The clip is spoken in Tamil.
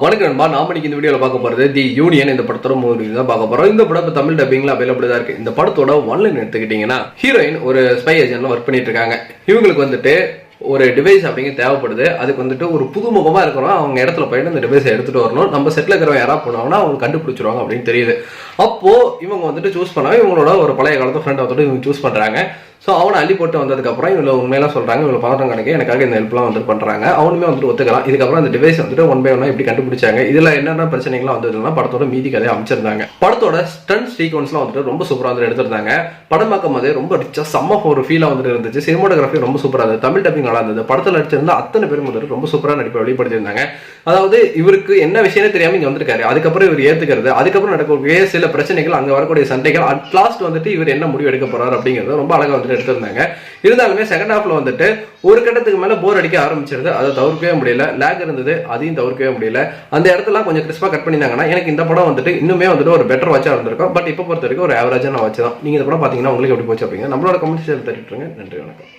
வணக்கம் நண்பா. நாம இன்னைக்கு இந்த வீடியோல பார்க்க போறது தி யூனியன். இந்த படத்தோட மூவி தான் பார்க்க போறோம். இந்த படம் இப்ப தமிழ் டப்பிங்ல அவைலபிள் தான் இருக்கு. இந்த படத்தோட ஒன்லைன் எடுத்துக்கிட்டீங்கன்னா, ஹீரோயின் ஒரு ஸ்பை ஏஜென்ட்ல ஒர்க் பண்ணிட்டு இருக்காங்க. இவங்களுக்கு வந்துட்டு ஒரு டிவைஸ் அப்படிங்க தேவைப்படுது. அதுக்கு வந்துட்டு ஒரு புதுமுகமா இருக்கிறோம், அவங்க இடத்துல போயிட்டு அந்த டிவைஸை எடுத்துட்டு வரணும். நம்ம செட்டில் இருக்கிறவங்க யாராவது போனாங்கன்னா அவங்க கண்டுபிடிச்சிருவாங்க அப்படின்னு தெரியுது. அப்போ இவங்க வந்துட்டு சூஸ் பண்ணாங்க. இவங்களோட ஒரு பழைய காலத்து ஃப்ரெண்ட் வந்துட்டு இவங்க சூஸ் பண்றாங்க. ஸோ அவனை அள்ளி போட்டு வந்ததுக்கப்புறம் இவங்க உண்மையெல்லாம் சொல்றாங்க, இவங்க பதட்டம் கிடைக்க எனக்காக இந்த ஹெல்ப்லாம் வந்துட்டு பண்றாங்க. அவனுமே வந்துட்டு ஒத்துக்கலாம். இதுக்கப்புறம் அந்த டிவைஸ் வந்துட்டு ஒன் பை ஒன்னா எப்படி கண்டுபிடிச்சாங்க, இதுல என்னென்ன பிரச்சனைகள்லாம் வந்ததுன்னா படத்தோட மீதி கதையை அமைச்சிருந்தாங்க. படத்தோட ஸ்டன்ட் சீக்வன்ஸ்லாம் வந்துட்டு ரொம்ப சூப்பரா வந்து எடுத்திருந்தாங்க. படம் பார்க்கும் போதே ரொம்ப ரிச்சா செம்ம ஒரு ஃபீலா வந்துட்டு இருந்துச்சு. சினிமாட்டோகிராஃபி ரொம்ப சூப்பரா இருந்தது. தமிழ் டப்பிங் நல்லா இருந்தது. படத்தில் நடிச்சிருந்த அத்தனை பேரும் வந்துட்டு ரொம்ப சூப்பரா நடிப்பை வெளிப்படுத்தியிருந்தாங்க. அதாவது இவருக்கு என்ன விஷயமே தெரியாம இங்க வந்திருக்காரு. அதுக்கப்புறம் இவர் ஏத்துக்கிறது, அதுக்கப்புறம் நடக்கக்கூடிய சில பிரச்சனைகள், அங்க வரக்கூடிய சண்டைகள், அட் லாஸ்ட் வந்துட்டு இவர் என்ன முடிவு எடுக்க போறாரு அப்படிங்கறது ரொம்ப அழகா வந்துட்டு எடுத்திருந்தாங்க. இருந்தாலுமே செகண்ட் ஹாஃப்ல வந்துட்டு ஒரு கட்டத்துக்கு மேல போர் அடிக்க ஆரம்பிச்சிருது. அதை தவிர்க்கவே முடியல. லேக் இருந்தது, அதையும் தவிர்க்கவே முடியல. அந்த இடத்துல கொஞ்சம் கிறிஸ்பா கட் பண்ணிருந்தாங்கன்னா எனக்கு இந்த படம் வந்துட்டு இன்னுமே வந்துட்டு ஒரு பெட்டர் வாட்சா இருந்திருக்கும். பட் இப்போ பொறுத்த வரைக்கும் ஒரு ஆவரேஜான வாட்ச் தான். நீங்க இந்த படம் பாத்தீங்கன்னா உங்களுக்கு எப்படி போச்சு அப்படிங்க நம்மளோட கமெண்ட் தட்டிட்டுருங்க. நன்றி, வணக்கம்.